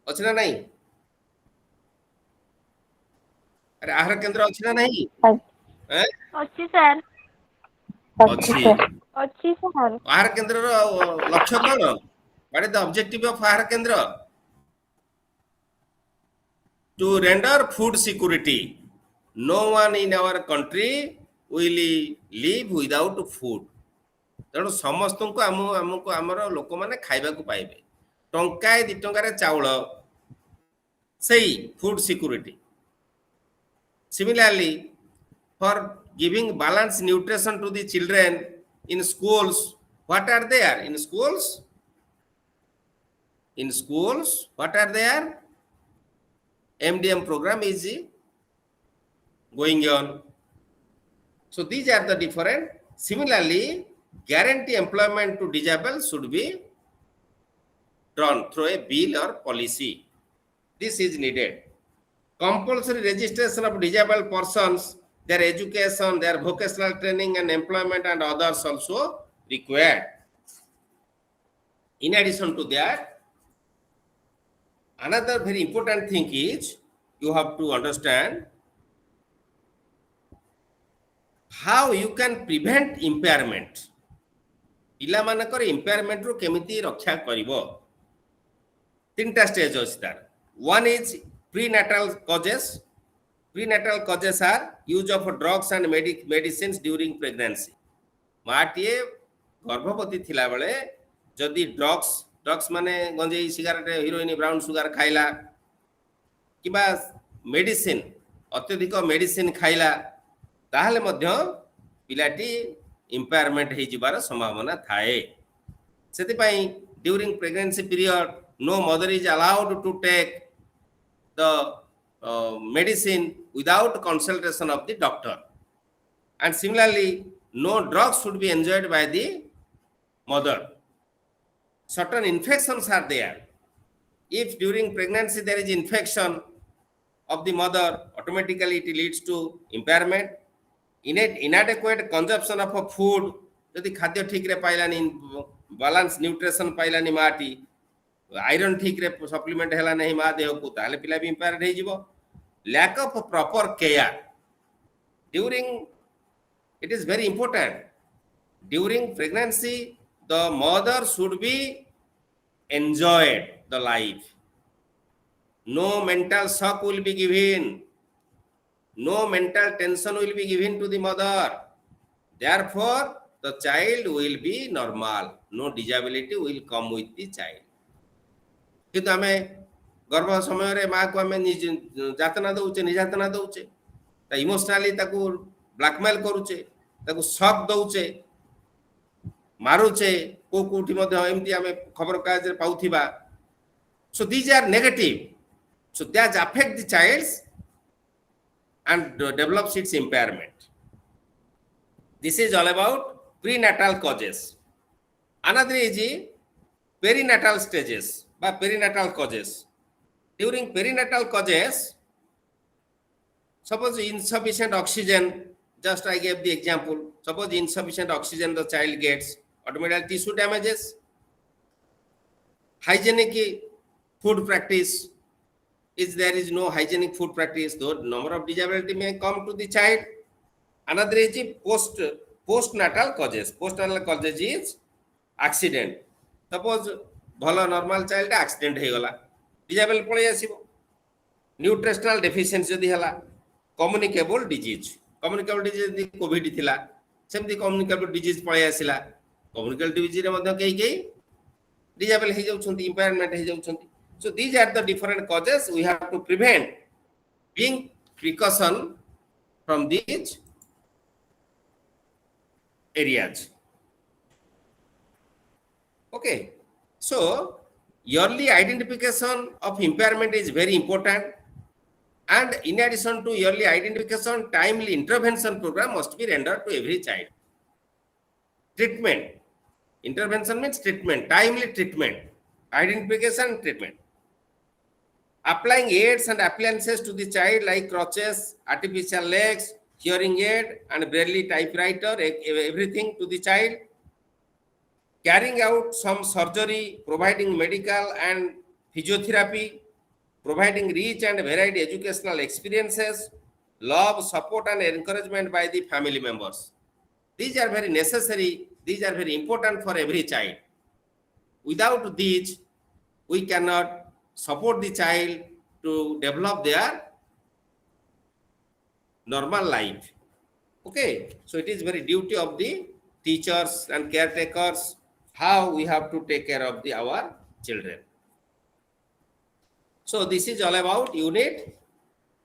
ଅଛି ନା ନାହିଁ? ଆରେ ଆହାର କେନ୍ଦ୍ର ଅଛି ନା ନାହିଁ? ଅଛି ସାର୍ ଅଛି। ଅଛି ସାର୍ ଆହାର କେନ୍ଦ୍ରର ଲକ୍ଷ୍ୟ କ'ଣ? What is the objective of ଆହାର କେନ୍ଦ୍ର? To render food security. No one in our country will live without food. ତେଣୁ ସମସ୍ତଙ୍କୁ ଆମକୁ ଆମର ଲୋକମାନେ ଖାଇବାକୁ ପାଇବେ। ଟଙ୍କାଏ 2 ଟଙ୍କାରେ ଚାଉଳ ସେଇ food security. Similarly, for giving balanced nutrition to the children in schools, what are there? In schools, what are there? MDM program is going on. So these are the different. Similarly, guarantee employment to disabled should be drawn through a bill or policy. This is needed. Compulsory registration of disabled persons, their education, their vocational training and employment and others also required. In addition to that, another very important thing is you have to understand how you can prevent impairment. ପିଲାମାନଙ୍କର impairment ରୁ କେମିତି ରକ୍ଷା କରିବ? 3ଟା stage ଅଛି ତାର. One is prenatal causes. Prenatal causes are use of drugs and medicines during pregnancy. ମାଟିଏ ଗର୍ଭବତୀ ଥିଲା ବେଳେ ଯଦି ଡ୍ରଗ୍ସ ମାନେ ଗଞ୍ଜେଇ ସିଗାରେଟ ହିରୋଇନ ବ୍ରାଉନ ସୁଗାର ଖାଇଲା କିମ୍ବା ମେଡିସିନ ଅତ୍ୟଧିକ ମେଡିସିନ ଖାଇଲା ତାହେଲେ ମଧ୍ୟ ପିଲାଟି impairment ହେଇଯିବାର ସମ୍ଭାବନା ଥାଏ। ସେଥିପାଇଁ during pregnancy period no mother is allowed to take the medicine without consultation of the doctor, and similarly no drugs should be enjoyed by the mother. Certain infections are there. If during pregnancy there is infection of the mother, automatically it leads to impairment. Inadequate consumption of a food, ଯଦି ଖାଦ୍ୟ ଠିକରେ ପାଇଲାନି, balance nutrition ପାଇଲାନି ମାଟି, iron ଠିକରେ supplement ହେଲା ନାହିଁ ମା ଦେହକୁ, ତାହେଲେ ପିଲା ବି ଇମ୍ପାୟାର୍ଡ ହେଇଯିବ। Lack of proper care during, it is very important, during pregnancy the mother should be enjoyed the life. No mental shock will be given, no mental tension will be given to the mother, therefore the child will be normal, no disability will come with the child. କିନ୍ତୁ ଆମେ ଗର୍ଭ ସମୟରେ ମାକୁ ଆମେ ଯାତନା ଦଉଛେ, ନିର୍ଯାତନା ଦଉଛେ, ତା ଇମୋସନାଲି ତାକୁ ବ୍ଲାକମେଲ କରୁଛେ, ତାକୁ ଶକ୍ ଦଉଛେ, ମାରୁଛେ, କୋଉଠି ମଧ୍ୟ ଏମିତି ଆମେ ଖବର କାଗଜରେ ପାଉଥିବା। So these are negative, so that affect the child and develops its impairment. This is all about prenatal causes. Another is perinatal stages by perinatal causes. During perinatal causes, suppose insufficient oxygen, just I gave the example, suppose insufficient oxygen the child gets, automatically tissue damages. Hygienic food practice, if there is no hygienic food practice, the number of disability may come to the child. Another is postnatal causes. Postnatal causes is accident. Suppose ଭଲ normal child accident ହେଇଗଲା, disable ପଳେଇ ଆସିବ। Nutritional deficiency ଯଦି ହେଲା, communicable disease ଯଦି Covid ଥିଲା ସେମିତି communicable disease ପଳେଇ ଆସିଲା, communicable disease ରେ ମଧ୍ୟ କେହି disable ହେଇଯାଉଛନ୍ତି, impairment ହେଇଯାଉଛନ୍ତି। So these are the different causes we have to prevent, being precaution from these areas. Okay. Okay. So, early identification of impairment is very important. And in addition to early identification, timely intervention program must be rendered to every child. Treatment. Intervention means treatment, timely treatment, identification, treatment. Applying aids and appliances to the child like crutches, artificial legs, hearing aid, and braille typewriter, everything to the child. Carrying out some surgery, providing medical and physiotherapy, providing rich and varied educational experiences, love, support, and encouragement by the family members. These are very necessary, these are very important for every child. Without these, we cannot support the child to develop their normal life. Okay, so it is very duty of the teachers and caretakers how we have to take care of our children. So this is all about unit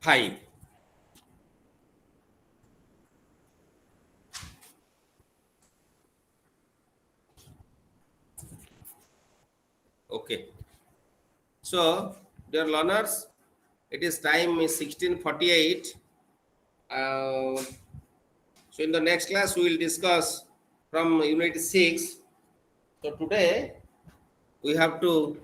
5. Okay. So, dear learners, it is time is 16:48. So in the next class we will discuss from unit 6. So today we have to